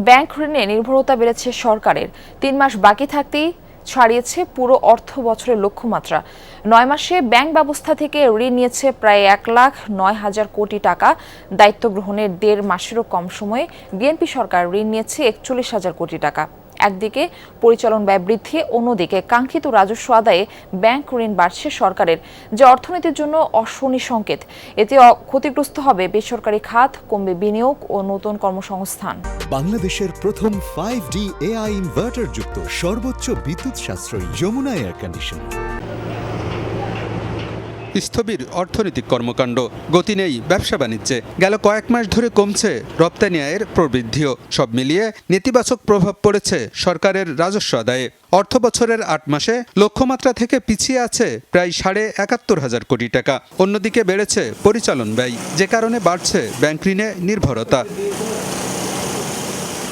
Bank ঋণে নির্ভরতা বেড়েছে সরকারের। ৩ মাস বাকি থাকতেই ছাড়িয়েছে পুরো অর্থ বছরের লক্ষ্যমাত্রা। ৯ মাসে ব্যাংক ব্যবস্থা থেকে ঋণ নিয়েছে প্রায় ১,০৯,০০০ কোটি টাকা। দায়িত্ব গ্রহণের ১.৫ মাসেরও কম সময়ে বিএনপি সরকার ঋণ নিয়েছে ৪১,০০০ কোটি টাকা। একদিকে পরিচালন ব্যয় বৃদ্ধি, অন্যদিকে কাঙ্ক্ষিত রাজস্ব আদায়ে ব্যাংক ঋণ বাড়ছে সরকারের, যা অর্থনীতির জন্য অশনি সংকেত। এতে ক্ষতিগ্রস্ত হবে বেসরকারি খাত, কমবে বিনিয়োগ ও নতুন কর্মসংস্থান। বাংলাদেশের প্রথম 5D AI ইনভার্টার যুক্ত সর্বোচ্চ বিদ্যুৎ সাশ্রয়ী যমুনা এয়ার কন্ডিশন। স্থবির অর্থনৈতিক কর্মকাণ্ড, গতি নেই ব্যবসা বাণিজ্যে। গেল কয়েক মাস ধরে কমছে রপ্তানি আয়ের প্রবৃদ্ধিও। সব মিলিয়ে নেতিবাচক প্রভাব পড়েছে সরকারের রাজস্ব আদায়ে। অর্থ বছরের ৮ মাসে লক্ষ্যমাত্রা থেকে পিছিয়ে আছে প্রায় ৭১,৫০০ কোটি টাকা। অন্যদিকে বেড়েছে পরিচালন ব্যয়, যে কারণে বাড়ছে ব্যাংক ঋণে নির্ভরতা।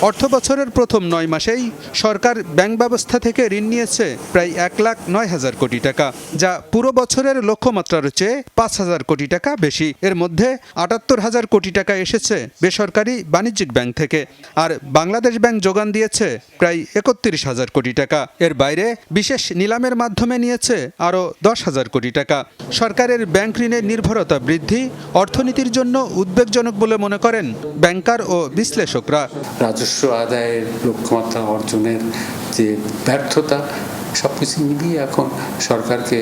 অর্থ বছরের প্রথম ৯ মাসেই সরকার ব্যাংক ব্যবস্থা থেকে ঋণ নিয়েছে প্রায় ১,০৯,০০০ কোটি টাকা, যা পুরো বছরের লক্ষ্যমাত্রার চেয়ে ৫,০০০ কোটি টাকা বেশি। এর মধ্যে ৭৮,০০০ কোটি টাকা এসেছে বেসরকারি বাণিজ্যিক ব্যাংক থেকে, আর বাংলাদেশ ব্যাংক যোগান দিয়েছে প্রায় ৩১,০০০ কোটি টাকা। এর বাইরে বিশেষ নিলামের মাধ্যমে নিয়েছে আরও ১০,০০০ কোটি টাকা। সরকারের ব্যাংক ঋণের নির্ভরতা বৃদ্ধি অর্থনীতির জন্য উদ্বেগজনক বলে মনে করেন ব্যাংকার ও বিশ্লেষকরা। রাজস্ব আদায়ের লক্ষ্যমাত্রা অর্জনের যে ব্যর্থতা, সবকিছু মিলিয়ে এখন সরকারকে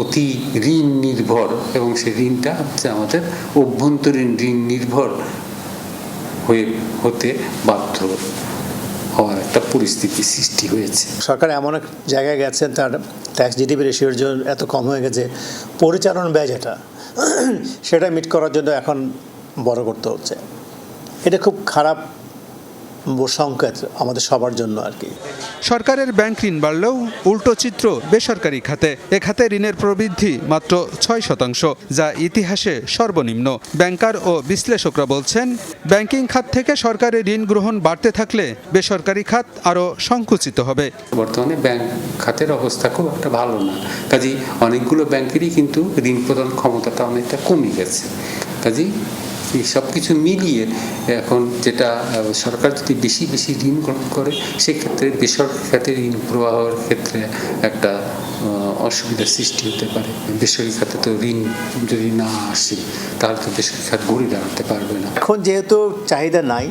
অতি ঋণ নির্ভর, এবং সেই ঋণটা হচ্ছে আমাদের অভ্যন্তরীণ ঋণ নির্ভর হতে বাধ্য হওয়ার একটা পরিস্থিতি সৃষ্টি হয়েছে। সরকার এমন এক জায়গায় গেছেন, তার ট্যাক্স জিডিপি রেশিওর জন্য এত কম হয়ে গেছে, পরিচালন ব্যয় যেটা সেটা মিট করার জন্য এখন বড় করতে হচ্ছে। এটা খুব খারাপ সংকেত আমাদের সবার জন্য আর কি। সরকারের ব্যাংক ঋণ বাড়লেও উল্টো চিত্র বেসরকারি খাতে। এ খাতে ঋণের প্রবৃদ্ধি মাত্র ৬%, যা ইতিহাসে সর্বনিম্ন। ব্যাংকার ও বিশ্লেষকরা বলছেন, ব্যাংকিং খাত থেকে সরকারের ঋণ গ্রহণ বাড়তে থাকলে বেসরকারি খাত আরও সংকুচিত হবে। বর্তমানে ব্যাংক খাতের অবস্থা খুব একটা ভালো না, কাজেই অনেকগুলো ব্যাংকেরই কিন্তু ঋণ প্রদান ক্ষমতাটা অনেকটা কমে গেছে। কাজেই এই সব কিছু মিলিয়ে এখন যেটা সরকার যদি বেশি বেশি ঋণ গ্রহণ করে, সেক্ষেত্রে বেসরকারি খাতে ঋণ প্রবাহের ক্ষেত্রে একটা অসুবিধার সৃষ্টি হতে পারে। বেসরকারি খাতে তো ঋণ যদি না আসে, তাহলে তো বেসরকারি খাত ঘুরে দাঁড়াতে পারবে না। এখন যেহেতু চাহিদা নাই,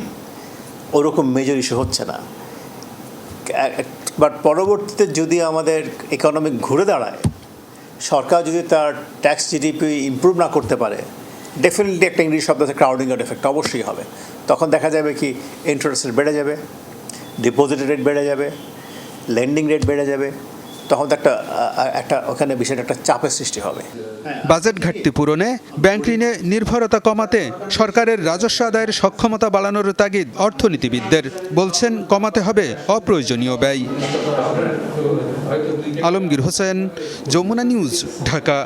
ওরকম মেজর ইস্যু হচ্ছে না, বাট পরবর্তীতে যদি আমাদের ইকোনমি ঘুরে দাঁড়ায়, সরকার যদি তার ট্যাক্স জিডিপি ইমপ্রুভ না করতে পারে, ডেফিনেটলি একটা ইংলিশ শব্দ আছে ক্রাউডিং এর এফেক্ট অবশ্যই হবে। তখন দেখা যাবে কি ইন্টারেস্ট রেট বেড়ে যাবে, ডিপোজিট রেট বেড়ে যাবে, লেন্ডিং রেট বেড়ে যাবে, তখন তো একটা ওখানে বিষয়টা একটা চাপের সৃষ্টি হবে। বাজেট ঘাটতি পূরণে ব্যাংক ঋণে নির্ভরতা কমাতে সরকারের রাজস্ব আদায়ের সক্ষমতা বাড়ানোর তাগিদ অর্থনীতিবিদদের। বলছেন, কমাতে হবে অপ্রয়োজনীয় ব্যয়। আলমগীর হোসেন, যমুনা নিউজ, ঢাকা।